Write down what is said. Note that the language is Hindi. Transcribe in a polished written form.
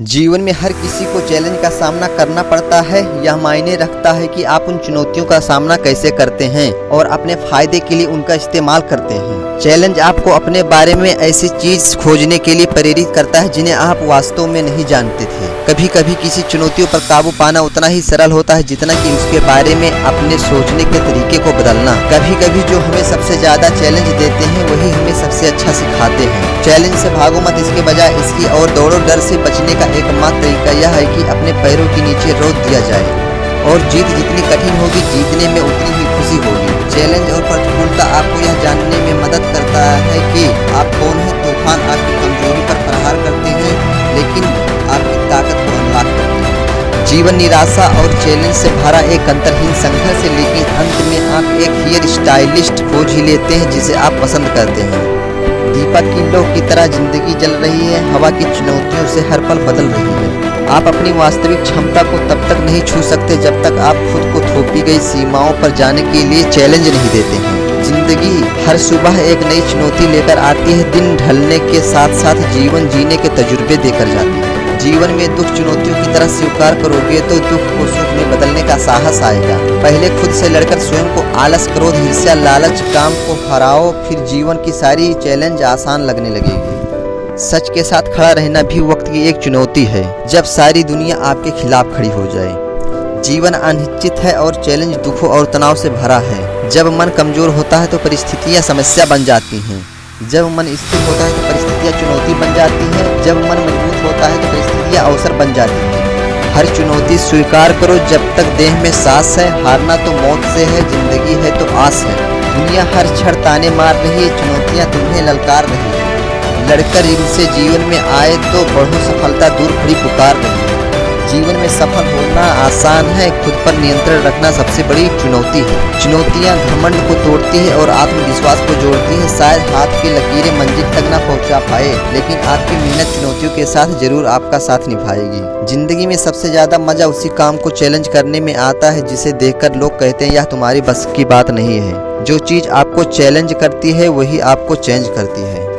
जीवन में हर किसी को चैलेंज का सामना करना पड़ता है। यह मायने रखता है कि आप उन चुनौतियों का सामना कैसे करते हैं और अपने फायदे के लिए उनका इस्तेमाल करते हैं। चैलेंज आपको अपने बारे में ऐसी चीज खोजने के लिए प्रेरित करता है जिन्हें आप वास्तव में नहीं जानते थे। कभी कभी किसी चुनौतियों पर काबू पाना उतना ही सरल होता है जितना कि उसके बारे में अपने सोचने के तरीके को बदलना। कभी कभी जो हमें सबसे ज्यादा चैलेंज देते हैं वही हमें सबसे अच्छा सिखाते हैं। चैलेंज से भागो मत, इसके बजाय इसकी और दौड़ो। डर से बचने का एकमात्र तरीका यह है कि अपने पैरों के नीचे रोक दिया जाए और जीत जितनी कठिन होगी जीतने में उतनी ही खुशी होगी। चैलेंज और प्रतिकूलता आपको यह जानने में मदद करता है कि आप कौन हैं। तूफान आपकी कमजोरी पर प्रहार करते हैं लेकिन आपकी ताकत को अनलॉक करते हैं। जीवन निराशा और चैलेंज से भरा एक अंतरहीन संघर्ष है, लेकिन अंत में आप एक हेयर स्टाइलिस्ट खोज ही लेते हैं जिसे आप पसंद करते हैं। दीपक की लौ की तरह जिंदगी जल रही है, हवा की चुनौतियों से हर पल बदल रही है। आप अपनी वास्तविक क्षमता को तब तक नहीं छू सकते जब तक आप खुद को थोपी गई सीमाओं पर जाने के लिए चैलेंज नहीं देते हैं। जिंदगी हर सुबह एक नई चुनौती लेकर आती है। दिन ढलने के साथ साथ जीवन जीने के तजुर्बे देकर जाती है। जीवन में दुख चुनौतियों की तरह स्वीकार करोगे तो दुख को सुख में बदलने का साहस आएगा। पहले खुद से लड़कर स्वयं को आलस, क्रोध, ईर्ष्या, लालच, काम को हराओ, फिर जीवन की सारी चैलेंज आसान लगने लगेगी। सच के साथ खड़ा रहना भी वक्त की एक चुनौती है जब सारी दुनिया आपके खिलाफ खड़ी हो जाए। जीवन अनिश्चित है और चैलेंज दुखों और तनाव से भरा है। जब मन कमजोर होता है तो परिस्थितियां समस्या बन जाती हैं। जब मन स्थिर होता है तो परिस्थितियां चुनौती बन जाती हैं। जब मन मजबूत होता है तो परिस्थितियां अवसर बन जाती हैं। हर चुनौती स्वीकार करो जब तक देह में सांस है। हारना तो मौत से है, जिंदगी है तो आस है। दुनिया हर क्षण ताने मार रही है, चुनौतियां तुम्हें ललकार रही है। लड़कर इनसे जीवन में आए तो बढ़ो, सफलता दूर खड़ी पुकार रही है। जीवन में सफल होना आसान है, खुद पर नियंत्रण रखना सबसे बड़ी चुनौती है। चुनौतियां घमंड को तोड़ती है और आत्मविश्वास को जोड़ती है। शायद हाथ की लकीरें मंजिल तक न पहुंचा पाए, लेकिन आपकी मेहनत चुनौतियों के साथ जरूर आपका साथ निभाएगी। जिंदगी में सबसे ज्यादा मजा उसी काम को चैलेंज करने में आता है जिसे देखकर लोग कहते हैं यह तुम्हारी बस की बात नहीं है। जो चीज आपको चैलेंज करती है वही आपको चेंज करती है।